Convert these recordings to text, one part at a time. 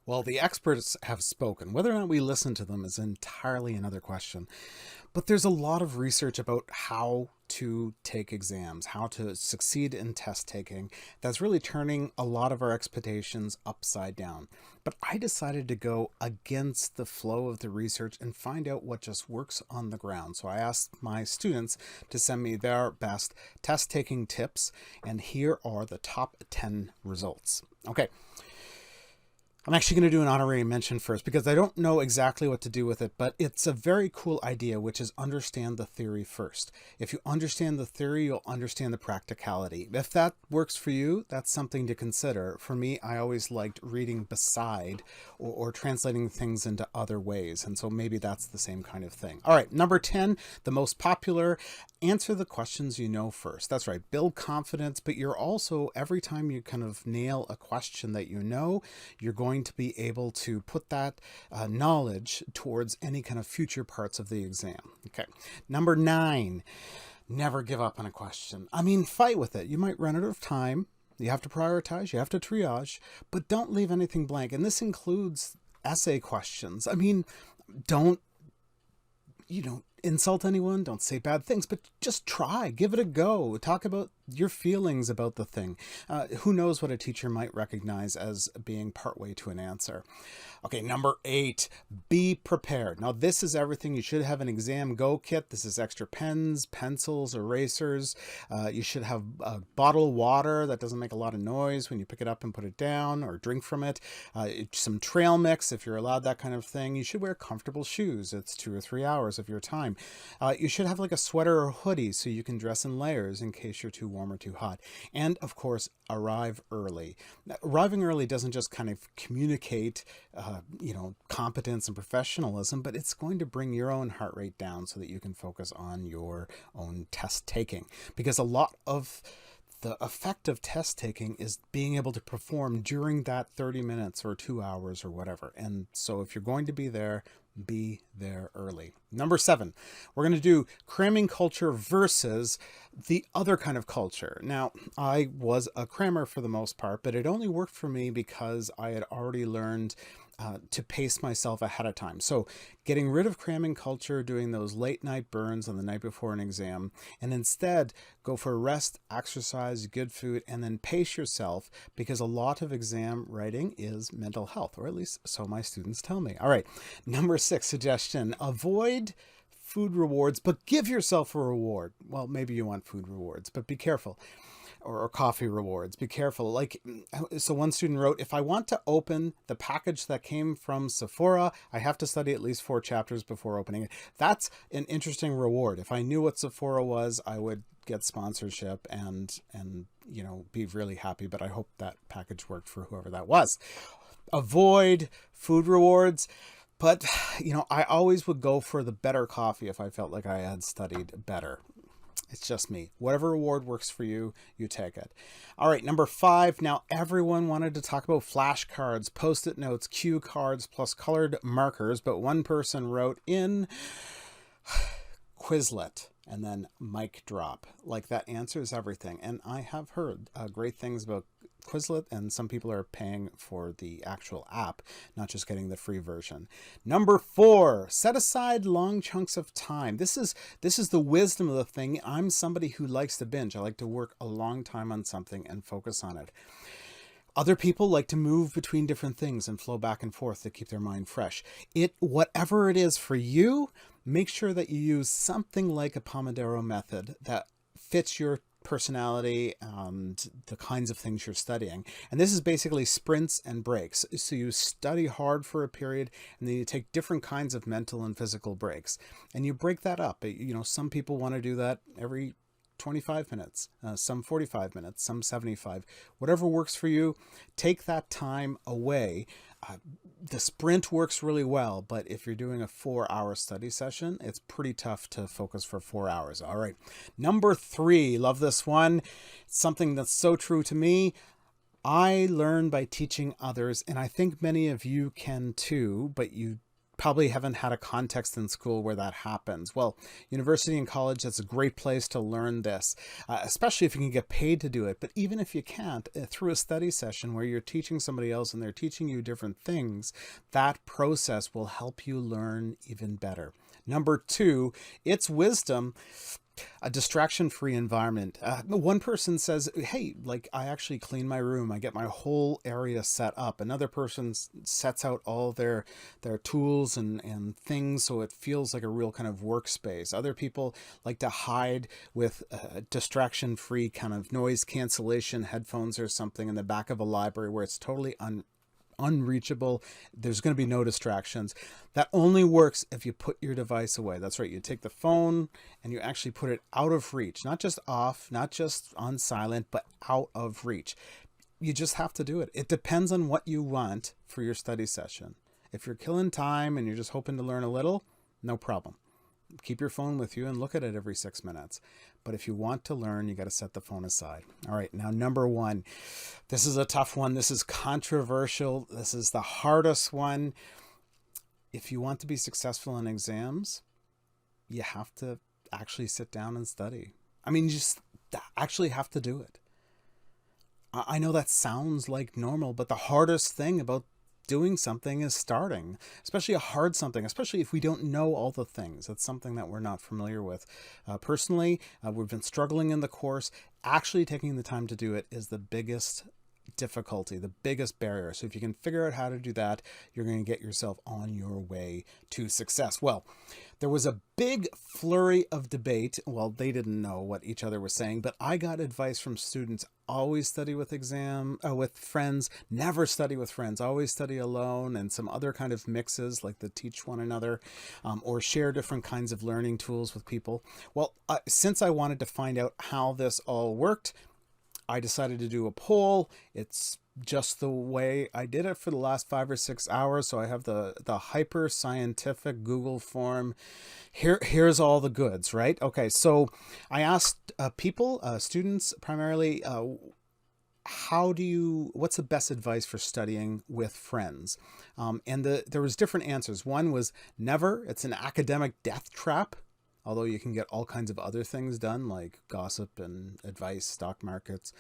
Well, the experts have spoken. Whether or not we listen to them is entirely another question. But there's a lot of research about how to take exams, how to succeed in test taking, that's really turning a lot of our expectations upside down. But I decided to go against the flow of the research and find out what just works on the ground. So I asked my students to send me their best test taking tips, and here are the top 10 results. Okay. I'm actually going to do an honorary mention first because I don't know exactly what to do with it, but it's a very cool idea, which is understand the theory first. If you understand the theory, you'll understand the practicality. If that works for you, that's something to consider. For me, I always liked reading beside or translating things into other ways, and so maybe that's the same kind of thing. All right, number 10, the most popular, answer the questions you know first. That's right, build confidence, but you're also, every time you kind of nail a question that you know, you're going to be able to put that knowledge towards any kind of future parts of the exam. Okay. Number 9, never give up on a question. I mean, fight with it. You might run out of time. You have to prioritize. You have to triage, but don't leave anything blank. And this includes essay questions. I mean, don't insult anyone, don't say bad things, but just try, give it a go, talk about your feelings about the thing. Who knows what a teacher might recognize as being partway to an answer. Okay, number 8, be prepared. Now this is everything. You should have an exam go kit. This is extra pens, pencils, erasers. You should have a bottle of water that doesn't make a lot of noise when you pick it up and put it down or drink from it. Some trail mix if you're allowed that kind of thing. You should wear comfortable shoes. It's 2 or 3 hours of your time. You should have like a sweater or hoodie so you can dress in layers in case you're too warm or too hot. And of course, arrive early. Now, arriving early doesn't just kind of communicate competence and professionalism, but it's going to bring your own heart rate down so that you can focus on your own test taking. Because a lot of the effect of test taking is being able to perform during that 30 minutes or 2 hours or whatever. And so if you're going to be there early. Number 7, we're going to do cramming culture versus the other kind of culture. Now, I was a crammer for the most part, but it only worked for me because I had already learned to pace myself ahead of time. So getting rid of cramming culture, doing those late night burns on the night before an exam, and instead go for rest, exercise, good food, and then pace yourself, because a lot of exam writing is mental health, or at least so my students tell me. All right, number 6 suggestion, avoid food rewards, but give yourself a reward. Well, maybe you want food rewards, but be careful. Or coffee rewards. Be careful. So one student wrote, if I want to open the package that came from Sephora, I have to study at least 4 chapters before opening it. That's an interesting reward. If I knew what Sephora was, I would get sponsorship and be really happy, but I hope that package worked for whoever that was. Avoid food rewards. But, I always would go for the better coffee if I felt like I had studied better. It's just me. Whatever reward works for you, you take it. All right, number 5. Now, everyone wanted to talk about flashcards, Post-it notes, cue cards, plus colored markers, but one person wrote in Quizlet and then mic drop. Like, that answers everything. And I have heard great things about Quizlet, and some people are paying for the actual app, not just getting the free version. Number 4, set aside long chunks of time. This is the wisdom of the thing. I'm somebody who likes to binge. I like to work a long time on something and focus on it. Other people like to move between different things and flow back and forth to keep their mind fresh. Whatever it is for you, make sure that you use something like a Pomodoro method that fits your personality and the kinds of things you're studying. And this is basically sprints and breaks. So you study hard for a period, and then you take different kinds of mental and physical breaks, and you break that up. Some people want to do that every 25 minutes, some 45 minutes, some 75, whatever works for you. Take that time away. The sprint works really well, but if you're doing a 4-hour study session, it's pretty tough to focus for 4 hours. All right. Number 3, love this one. It's something that's so true to me. I learn by teaching others, and I think many of you can too, but you probably haven't had a context in school where that happens. Well, university and college, that's a great place to learn this, especially if you can get paid to do it. But even if you can't, through a study session where you're teaching somebody else and they're teaching you different things, that process will help you learn even better. Number 2, it's wisdom. A distraction-free environment. One person says, hey, like I actually clean my room. I get my whole area set up. Another person sets out all their tools and things so it feels like a real kind of workspace. Other people like to hide with distraction-free kind of noise cancellation headphones or something in the back of a library where it's totally unreachable. There's going to be no distractions. That only works if you put your device away. That's right. You take the phone and you actually put it out of reach, not just off, not just on silent, but out of reach. You just have to do it. It depends on what you want for your study session. If you're killing time and you're just hoping to learn a little, no problem. Keep your phone with you and look at it every 6 minutes. But if you want to learn, you got to set the phone aside. All right, now number 1. This is a tough one. This is controversial. This is the hardest one. If you want to be successful in exams, you have to actually sit down and study. I mean, you just actually have to do it. I know that sounds like normal, but the hardest thing about doing something is starting, especially a hard something, especially if we don't know all the things. That's something that we're not familiar with. Personally, we've been struggling in the course. Actually taking the time to do it is the biggest difficulty, the biggest barrier. So if you can figure out how to do that, you're going to get yourself on your way to success. Well, there was a big flurry of debate. Well, they didn't know what each other was saying, but I got advice from students: always study with with friends, never study with friends, always study alone, and some other kind of mixes like the teach one another, or share different kinds of learning tools with people. Well, since I wanted to find out how this all worked, I decided to do a poll. It's just the way I did it for the last 5 or 6 hours. So I have the hyper scientific Google form. Here's all the goods, right? Okay, so I asked people, students primarily, what's the best advice for studying with friends? And there was different answers. One was never. It's an academic death trap. Although you can get all kinds of other things done, like gossip and advice, stock markets,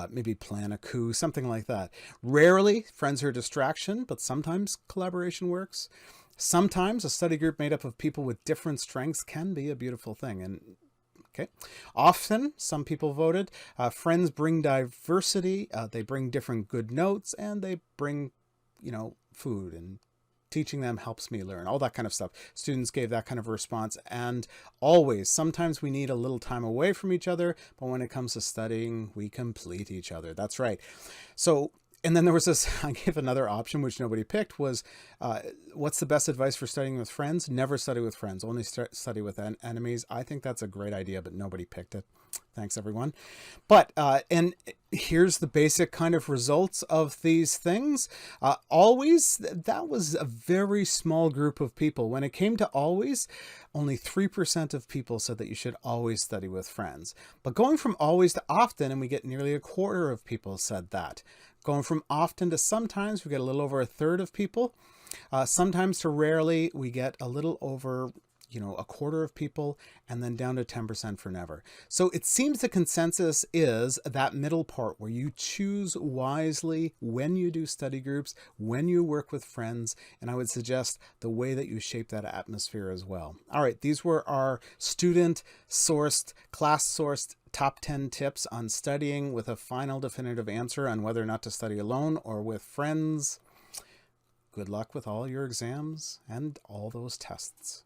maybe plan a coup, something like that. Rarely, friends are a distraction, but sometimes collaboration works. Sometimes a study group made up of people with different strengths can be a beautiful thing. And okay, often, some people voted, friends bring diversity, they bring different good notes, and they bring, food, and teaching them helps me learn, all that kind of stuff. Students gave that kind of response. And always, sometimes we need a little time away from each other, but when it comes to studying, we complete each other. That's right. So, and then there was this, I gave another option, which nobody picked, was what's the best advice for studying with friends? Never study with friends, only study with enemies. I think that's a great idea, but nobody picked it. Thanks, everyone. But, and here's the basic kind of results of these things. Always, that was a very small group of people. When it came to always, only 3% of people said that you should always study with friends. But going from always to often, and we get nearly a quarter of people said that. Going from often to sometimes, we get a little over a third of people. Sometimes to rarely, we get a little over a quarter of people, and then down to 10% for never. So it seems the consensus is that middle part where you choose wisely when you do study groups, when you work with friends, and I would suggest the way that you shape that atmosphere as well. All right, these were our student-sourced, class-sourced top 10 tips on studying, with a final definitive answer on whether or not to study alone or with friends. Good luck with all your exams and all those tests.